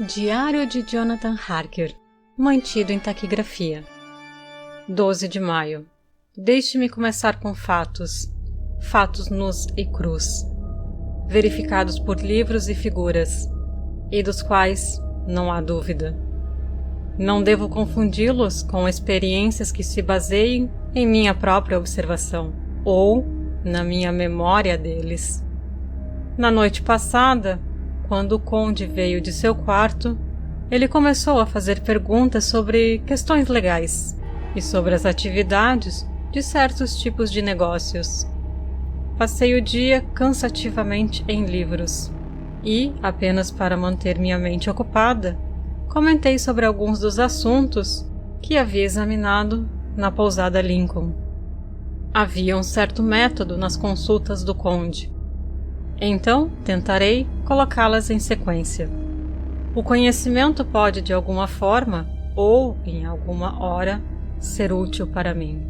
Diário de Jonathan Harker, mantido em taquigrafia. 12 de maio. Deixe-me começar com fatos nus e crus, verificados por livros e figuras, e dos quais não há dúvida. Não devo confundi-los com experiências que se baseiem em minha própria observação, ou na minha memória deles. Na noite passada, quando o conde veio de seu quarto, ele começou a fazer perguntas sobre questões legais e sobre as atividades de certos tipos de negócios. Passei o dia cansativamente em livros e, apenas para manter minha mente ocupada, comentei sobre alguns dos assuntos que havia examinado na pousada Lincoln. Havia um certo método nas consultas do conde. Então, tentarei colocá-las em sequência. O conhecimento pode, de alguma forma, ou em alguma hora, ser útil para mim.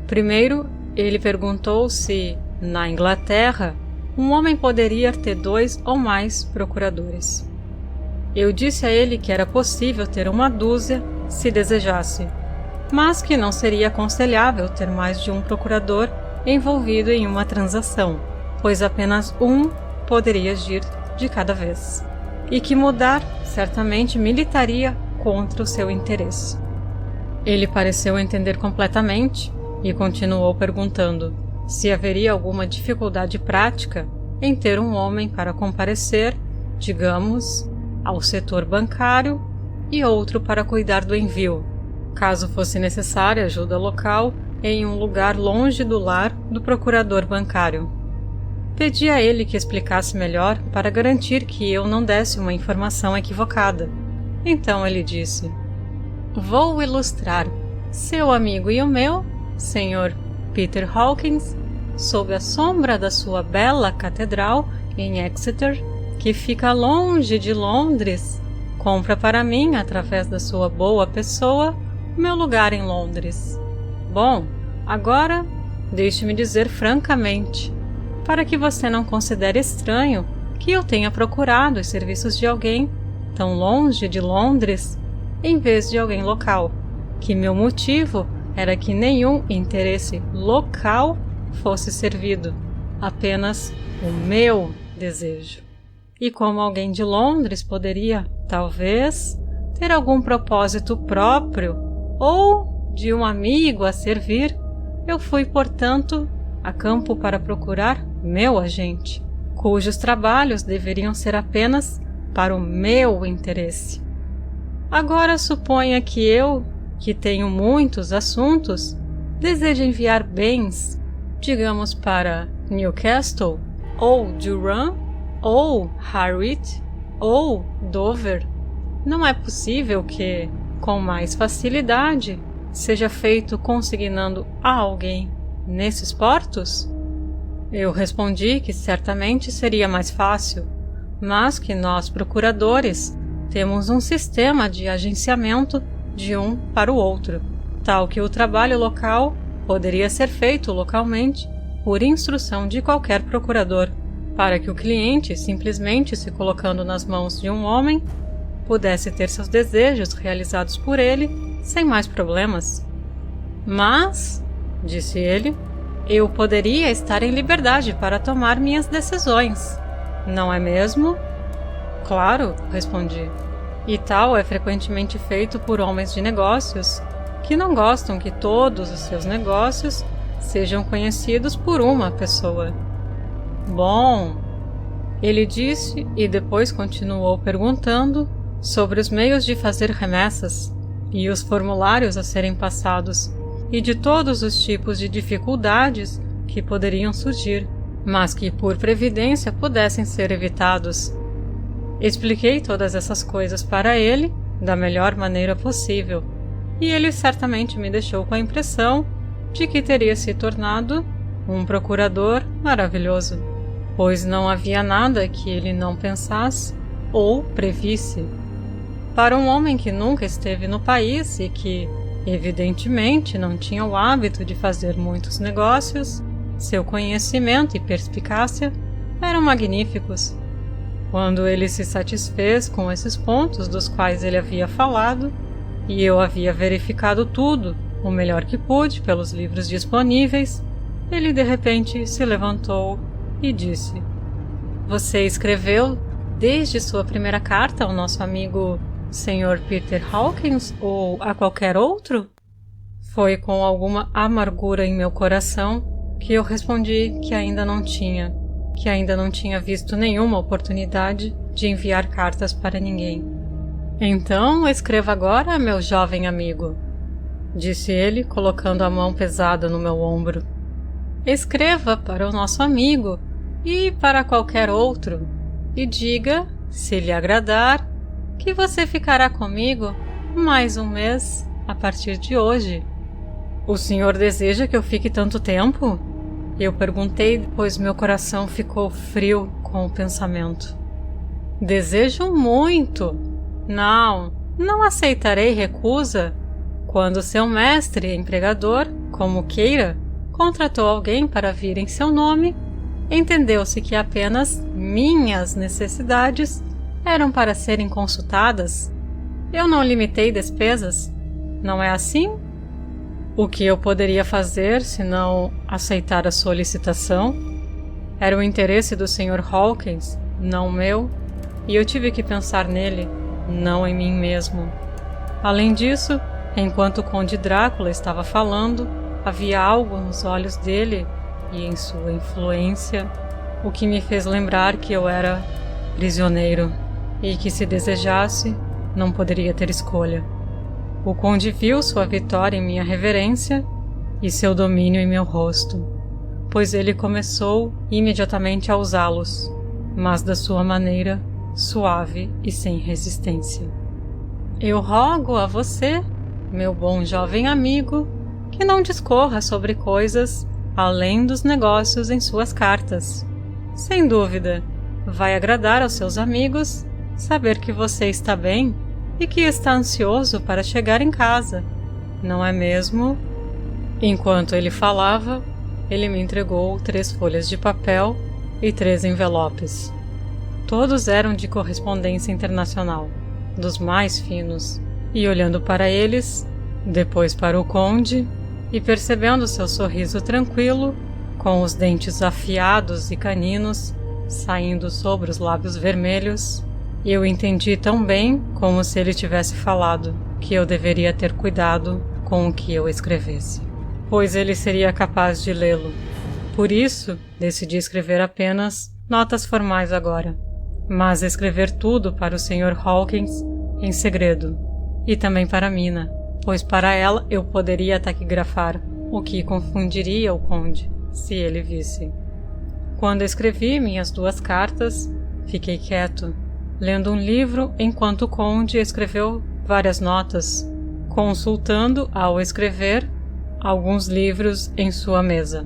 Primeiro, ele perguntou se, na Inglaterra, um homem poderia ter 2 ou mais procuradores. Eu disse a ele que era possível ter 1 dúzia, se desejasse, mas que não seria aconselhável ter mais de um procurador envolvido em uma transação, pois apenas um poderia agir de cada vez, e que mudar certamente militaria contra o seu interesse. Ele pareceu entender completamente e continuou perguntando se haveria alguma dificuldade prática em ter um homem para comparecer, digamos, ao setor bancário e outro para cuidar do envio, caso fosse necessária ajuda local em um lugar longe do lar do procurador bancário. Pedi a ele que explicasse melhor para garantir que eu não desse uma informação equivocada. Então ele disse: "Vou ilustrar seu amigo e o meu, Sr. Peter Hawkins, sob a sombra da sua bela catedral em Exeter, que fica longe de Londres, compra para mim, através da sua boa pessoa, meu lugar em Londres. Bom, agora deixe-me dizer francamente, para que você não considere estranho que eu tenha procurado os serviços de alguém tão longe de Londres, em vez de alguém local, que meu motivo era que nenhum interesse local fosse servido, apenas o meu desejo. E como alguém de Londres poderia, talvez, ter algum propósito próprio ou de um amigo a servir, eu fui, portanto, a campo para procurar meu agente, cujos trabalhos deveriam ser apenas para o meu interesse. Agora suponha que eu, que tenho muitos assuntos, desejo enviar bens, digamos para Newcastle, ou Durham, ou Harwich, ou Dover. Não é possível que, com mais facilidade, seja feito consignando a alguém nesses portos? Eu respondi que certamente seria mais fácil, mas que nós, procuradores, temos um sistema de agenciamento de um para o outro, tal que o trabalho local poderia ser feito localmente por instrução de qualquer procurador, para que o cliente, simplesmente se colocando nas mãos de um homem, pudesse ter seus desejos realizados por ele sem mais problemas. Mas, disse ele, eu poderia estar em liberdade para tomar minhas decisões, não é mesmo? Claro, respondi. E tal é frequentemente feito por homens de negócios que não gostam que todos os seus negócios sejam conhecidos por uma pessoa. Bom, ele disse e depois continuou perguntando sobre os meios de fazer remessas e os formulários a serem passados e de todos os tipos de dificuldades que poderiam surgir, mas que por previdência pudessem ser evitados. Expliquei todas essas coisas para ele da melhor maneira possível, e ele certamente me deixou com a impressão de que teria se tornado um procurador maravilhoso, pois não havia nada que ele não pensasse ou previsse. Para um homem que nunca esteve no país e que, evidentemente, não tinha o hábito de fazer muitos negócios, seu conhecimento e perspicácia eram magníficos. Quando ele se satisfez com esses pontos dos quais ele havia falado, e eu havia verificado tudo o melhor que pude pelos livros disponíveis, ele de repente se levantou e disse: "Você escreveu desde sua primeira carta ao nosso amigo Sr. Peter Hawkins ou a qualquer outro?" Foi com alguma amargura em meu coração que eu respondi que ainda não tinha visto nenhuma oportunidade de enviar cartas para ninguém. "Então escreva agora, meu jovem amigo", disse ele, colocando a mão pesada no meu ombro. "Escreva para o nosso amigo e para qualquer outro, e diga, se lhe agradar, que você ficará comigo mais um mês a partir de hoje." "O senhor deseja que eu fique tanto tempo?" eu perguntei, pois meu coração ficou frio com o pensamento. "Desejo muito. Não aceitarei recusa. Quando seu mestre empregador, como queira, contratou alguém para vir em seu nome, entendeu-se que apenas minhas necessidades eram para serem consultadas. Eu não limitei despesas, não é assim? O que eu poderia fazer se não aceitar a solicitação? Era o interesse do Sr. Hawkins, não meu, e eu tive que pensar nele, não em mim mesmo. Além disso, enquanto o Conde Drácula estava falando, havia algo nos olhos dele e em sua influência, o que me fez lembrar que eu era prisioneiro e que, se desejasse, não poderia ter escolha. O Conde viu sua vitória em minha reverência e seu domínio em meu rosto, pois ele começou imediatamente a usá-los, mas da sua maneira suave e sem resistência. "Eu rogo a você, meu bom jovem amigo, que não discorra sobre coisas além dos negócios em suas cartas. Sem dúvida, vai agradar aos seus amigos saber que você está bem e que está ansioso para chegar em casa, não é mesmo?" Enquanto ele falava, ele me entregou 3 folhas de papel e 3 envelopes. Todos eram de correspondência internacional, dos mais finos, e olhando para eles, depois para o conde, e percebendo seu sorriso tranquilo, com os dentes afiados e caninos saindo sobre os lábios vermelhos, eu entendi tão bem como se ele tivesse falado que eu deveria ter cuidado com o que eu escrevesse, pois ele seria capaz de lê-lo. Por isso, decidi escrever apenas notas formais agora, mas escrever tudo para o Sr. Hawkins em segredo, e também para Mina, pois para ela eu poderia taquigrafar, o que confundiria o conde, se ele visse. Quando escrevi minhas 2 cartas, fiquei quieto, lendo um livro enquanto o conde escreveu várias notas, consultando, ao escrever, alguns livros em sua mesa.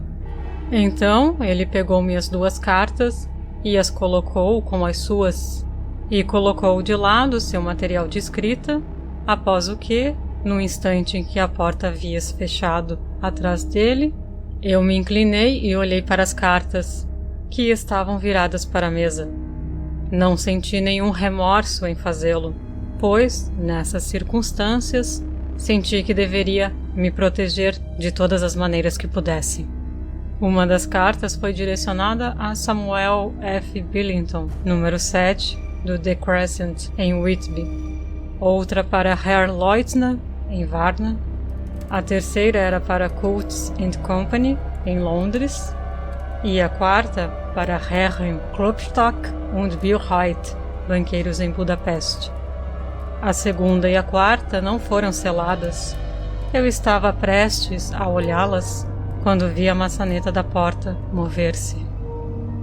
Então ele pegou minhas 2 cartas e as colocou com as suas, e colocou de lado seu material de escrita, após o que, no instante em que a porta havia se fechado atrás dele, eu me inclinei e olhei para as cartas, que estavam viradas para a mesa. Não senti nenhum remorso em fazê-lo, pois, nessas circunstâncias, senti que deveria me proteger de todas as maneiras que pudesse. Uma das cartas foi direcionada a Samuel F. Billington, número 7, do The Crescent, em Whitby. Outra para Herr Leutner, em Varna. A terceira era para Coates & Company, em Londres. E a quarta para Herren Klopstock und Bierheit, banqueiros em Budapeste. A segunda e a quarta não foram seladas. Eu estava prestes a olhá-las quando vi a maçaneta da porta mover-se.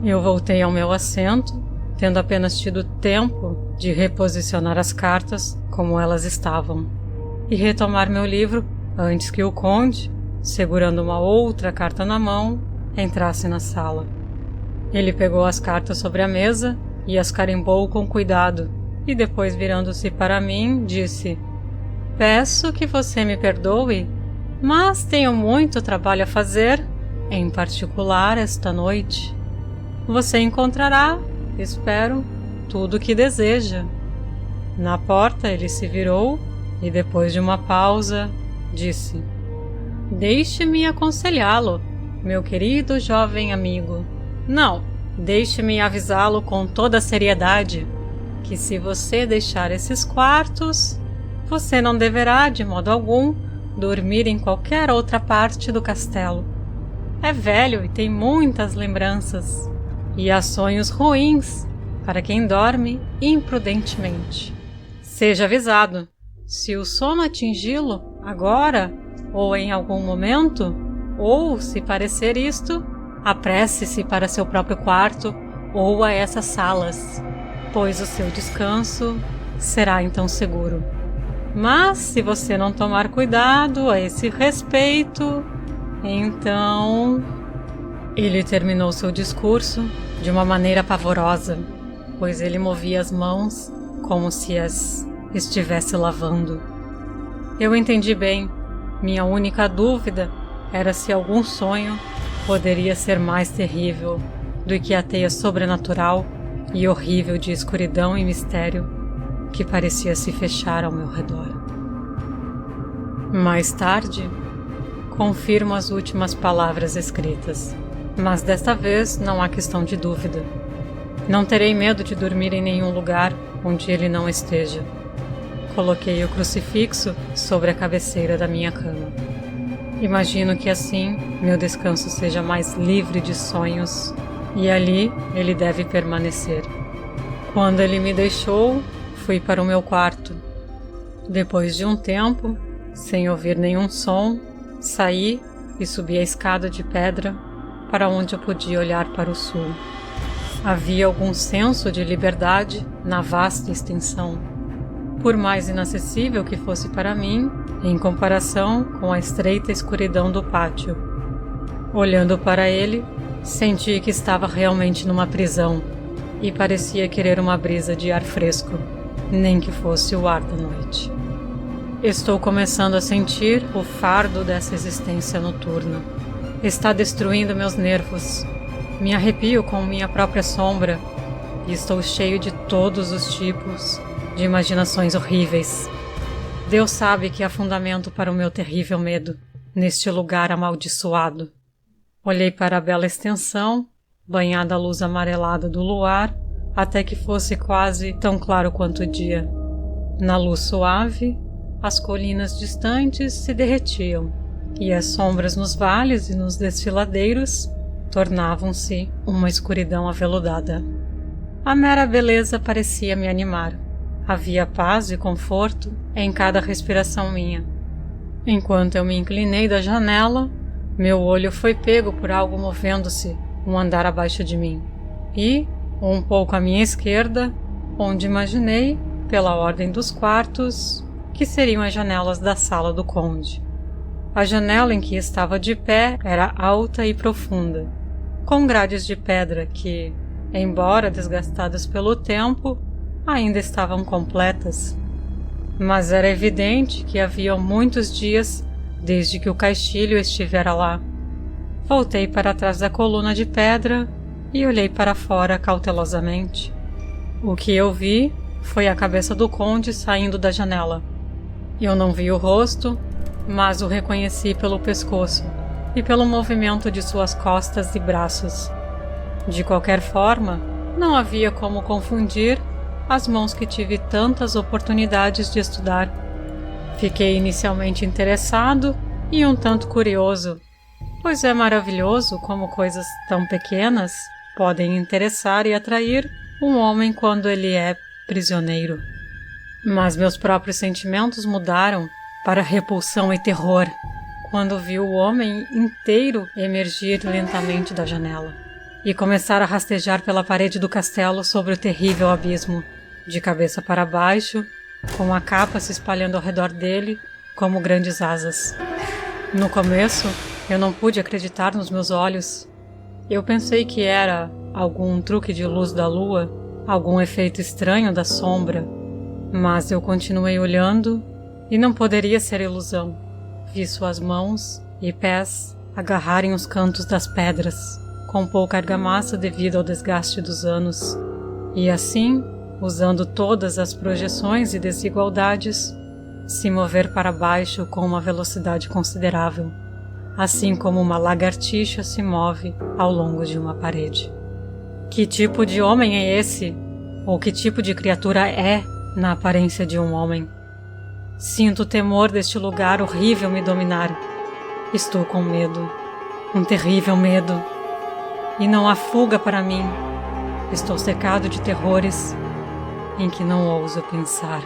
Eu voltei ao meu assento, tendo apenas tido tempo de reposicionar as cartas como elas estavam, e retomar meu livro antes que o conde, segurando uma outra carta na mão, entrasse na sala. Ele pegou as cartas sobre a mesa e as carimbou com cuidado, e depois, virando-se para mim, disse: "Peço que você me perdoe, mas tenho muito trabalho a fazer, em particular esta noite. Você encontrará, espero, tudo o que deseja. Na porta ele se virou e, depois de uma pausa, disse: Deixe-me aconselhá-lo, meu querido jovem amigo. Não, deixe-me avisá-lo com toda a seriedade que, se você deixar esses quartos, você não deverá, de modo algum, dormir em qualquer outra parte do castelo. É velho e tem muitas lembranças, e há sonhos ruins para quem dorme imprudentemente. Seja avisado, se o sono atingi-lo agora ou em algum momento, ou se parecer isto, apresse-se para seu próprio quarto ou a essas salas, pois o seu descanso será então seguro. Mas se você não tomar cuidado a esse respeito, então... Ele terminou seu discurso de uma maneira pavorosa, pois ele movia as mãos como se as estivesse lavando. Eu entendi bem. Minha única dúvida era se algum sonho poderia ser mais terrível do que a teia sobrenatural e horrível de escuridão e mistério que parecia se fechar ao meu redor. Mais tarde, confirmo as últimas palavras escritas, mas desta vez não há questão de dúvida. Não terei medo de dormir em nenhum lugar onde ele não esteja. Coloquei o crucifixo sobre a cabeceira da minha cama. Imagino que assim meu descanso seja mais livre de sonhos e ali ele deve permanecer. Quando ele me deixou, fui para o meu quarto. Depois de um tempo, sem ouvir nenhum som, saí e subi a escada de pedra para onde eu podia olhar para o sul. Havia algum senso de liberdade na vasta extensão, por mais inacessível que fosse para mim, em comparação com a estreita escuridão do pátio. Olhando para ele, senti que estava realmente numa prisão e parecia querer uma brisa de ar fresco, nem que fosse o ar da noite. Estou começando a sentir o fardo dessa existência noturna. Está destruindo meus nervos. Me arrepio com minha própria sombra e estou cheio de todos os tipos de imaginações horríveis. Deus sabe que há fundamento para o meu terrível medo neste lugar amaldiçoado. Olhei para a bela extensão, banhada à luz amarelada do luar, até que fosse quase tão claro quanto o dia. Na luz suave, as colinas distantes se derretiam, e as sombras nos vales e nos desfiladeiros tornavam-se uma escuridão aveludada. A mera beleza parecia me animar. Havia paz e conforto em cada respiração minha. Enquanto eu me inclinei da janela, meu olho foi pego por algo movendo-se um andar abaixo de mim. E, um pouco à minha esquerda, onde imaginei, pela ordem dos quartos, que seriam as janelas da sala do conde. A janela em que estava de pé era alta e profunda, com grades de pedra que, embora desgastadas pelo tempo, ainda estavam completas. Mas era evidente que haviam muitos dias desde que o caixilho estivera lá. Voltei para trás da coluna de pedra e olhei para fora cautelosamente. O que eu vi foi a cabeça do conde saindo da janela. Eu não vi o rosto, mas o reconheci pelo pescoço e pelo movimento de suas costas e braços. De qualquer forma, não havia como confundir as mãos que tive tantas oportunidades de estudar. Fiquei inicialmente interessado e um tanto curioso, pois é maravilhoso como coisas tão pequenas podem interessar e atrair um homem quando ele é prisioneiro. Mas meus próprios sentimentos mudaram para repulsão e terror quando vi o homem inteiro emergir lentamente da janela e começar a rastejar pela parede do castelo sobre o terrível abismo, de cabeça para baixo, com a capa se espalhando ao redor dele como grandes asas. No começo, eu não pude acreditar nos meus olhos. Eu pensei que era algum truque de luz da lua, algum efeito estranho da sombra, mas eu continuei olhando e não poderia ser ilusão. Vi suas mãos e pés agarrarem os cantos das pedras, com pouca argamassa devido ao desgaste dos anos, e assim usando todas as projeções e desigualdades, se mover para baixo com uma velocidade considerável, assim como uma lagartixa se move ao longo de uma parede. Que tipo de homem é esse? Ou que tipo de criatura é na aparência de um homem? Sinto o temor deste lugar horrível me dominar. Estou com medo, um terrível medo. E não há fuga para mim. Estou cercado de terrores em que não ouso pensar.